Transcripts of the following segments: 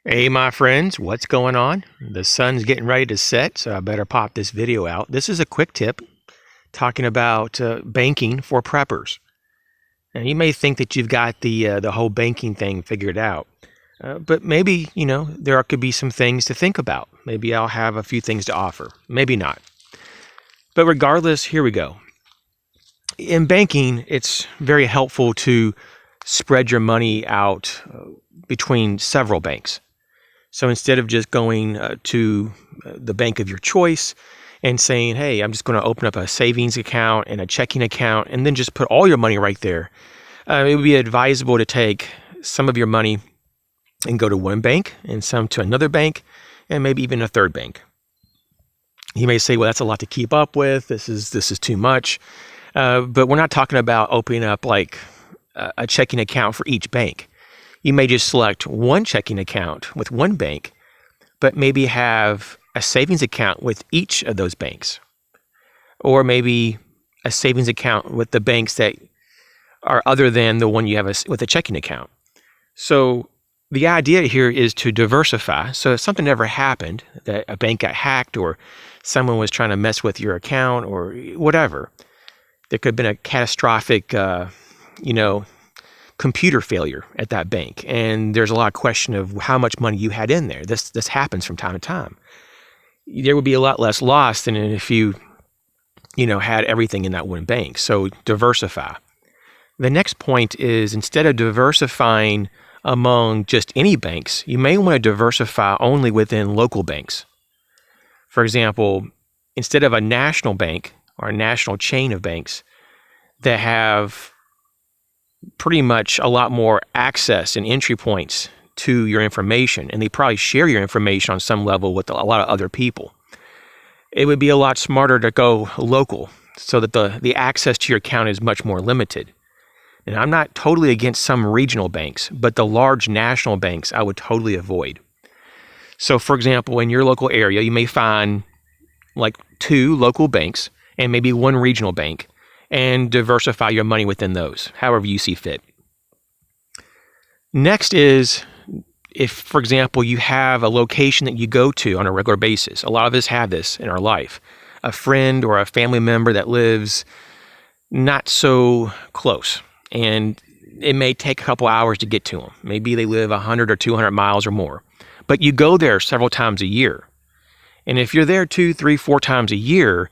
Hey, my friends, what's going on? The sun's getting ready to set, so I better pop this video out. This is a quick tip talking about banking for preppers. And you may think that you've got the whole banking thing figured out, but maybe there could be some things to think about. Maybe I'll have a few things to offer. Maybe not. But regardless, here we go. In banking, it's very helpful to spread your money out between several banks. So instead of just going to the bank of your choice and saying, hey, I'm just going to open up a savings account and a checking account and then just put all your money right there, it would be advisable to take some of your money and go to one bank and some to another bank and maybe even a third bank. You may say, well, that's a lot to keep up with. This is too much. But we're not talking about opening up like a checking account for each bank. You may just select one checking account with one bank, but maybe have a savings account with each of those banks. Or maybe a savings account with the banks that are other than the one you have with a checking account. So the idea here is to diversify. So if something ever happened, that a bank got hacked or someone was trying to mess with your account or whatever, there could have been a catastrophic, computer failure at that bank, and there's a lot of question of how much money you had in there. This happens from time to time. There would be a lot less loss than if you had everything in that one bank. So diversify. The next point is, instead of diversifying among just any banks, you may want to diversify only within local banks. For example, instead of a national bank or a national chain of banks that have pretty much a lot more access and entry points to your information, and they probably share your information on some level with a lot of other people, it would be a lot smarter to go local so that the access to your account is much more limited. And I'm not totally against some regional banks, but the large national banks I would totally avoid. So for example, in your local area, you may find like 2 local banks and maybe 1 regional bank, and diversify your money within those, however you see fit. Next is, if, for example, you have a location that you go to on a regular basis. A lot of us have this in our life. A friend or a family member that lives not so close, and it may take a couple hours to get to them. Maybe they live 100 or 200 miles or more, but you go there several times a year. And if you're there 2, 3, 4 times a year,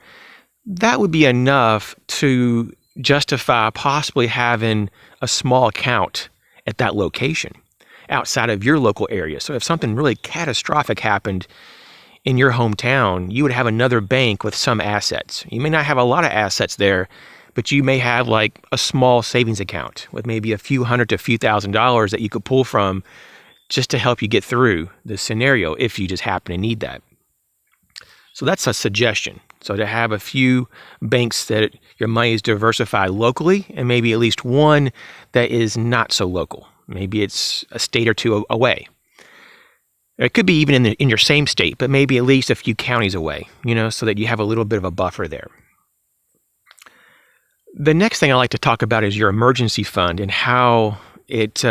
that would be enough to justify possibly having a small account at that location outside of your local area. So if something really catastrophic happened in your hometown, you would have another bank with some assets. You may not have a lot of assets there, but you may have like a small savings account with maybe a few hundred to a few $1,000s that you could pull from just to help you get through the scenario if you just happen to need that. So that's a suggestion. So to have a few banks that your money is diversified locally, and maybe at least one that is not so local. Maybe it's a state or 2 away. It could be even in your same state, but maybe at least a few counties away, so that you have a little bit of a buffer there. The next thing I like to talk about is your emergency fund and how it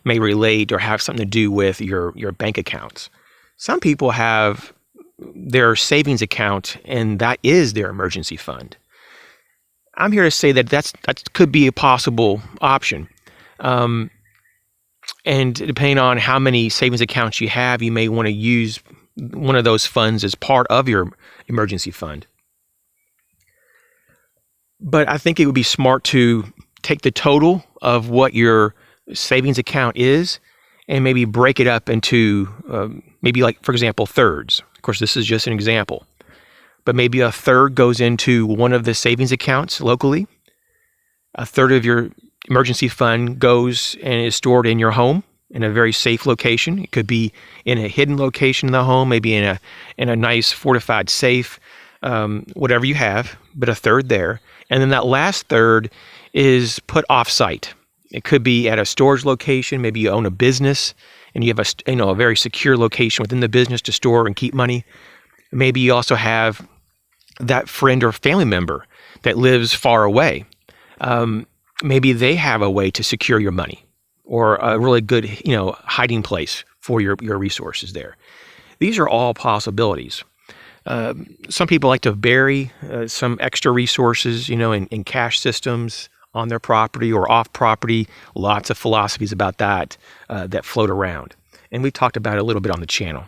may relate or have something to do with your bank accounts. Some people have their savings account, and that is their emergency fund. I'm here to say that that could be a possible option. And depending on how many savings accounts you have, you may want to use one of those funds as part of your emergency fund. But I think it would be smart to take the total of what your savings account is and maybe break it up into maybe, like, for example, thirds. Of course, this is just an example, but maybe a third goes into one of the savings accounts locally. A third of your emergency fund goes and is stored in your home in a very safe location. It could be in a hidden location in the home, maybe in a nice fortified safe, whatever you have, but a third there. And then that last third is put off-site. It could be at a storage location. Maybe you own a business and you have a very secure location within the business to store and keep money. Maybe you also have that friend or family member that lives far away. Maybe they have a way to secure your money or a really good, hiding place for your resources there. These are all possibilities. Some people like to bury some extra resources, in cash systems on their property or off property. Lots of philosophies about that that float around. And we've talked about it a little bit on the channel.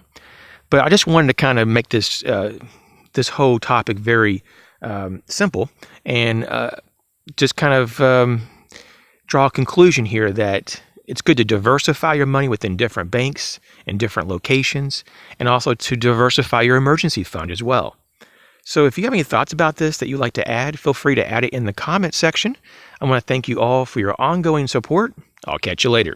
But I just wanted to kind of make this whole topic very simple and just kind of draw a conclusion here that it's good to diversify your money within different banks and different locations, and also to diversify your emergency fund as well. So if you have any thoughts about this that you'd like to add, feel free to add it in the comment section. I want to thank you all for your ongoing support. I'll catch you later.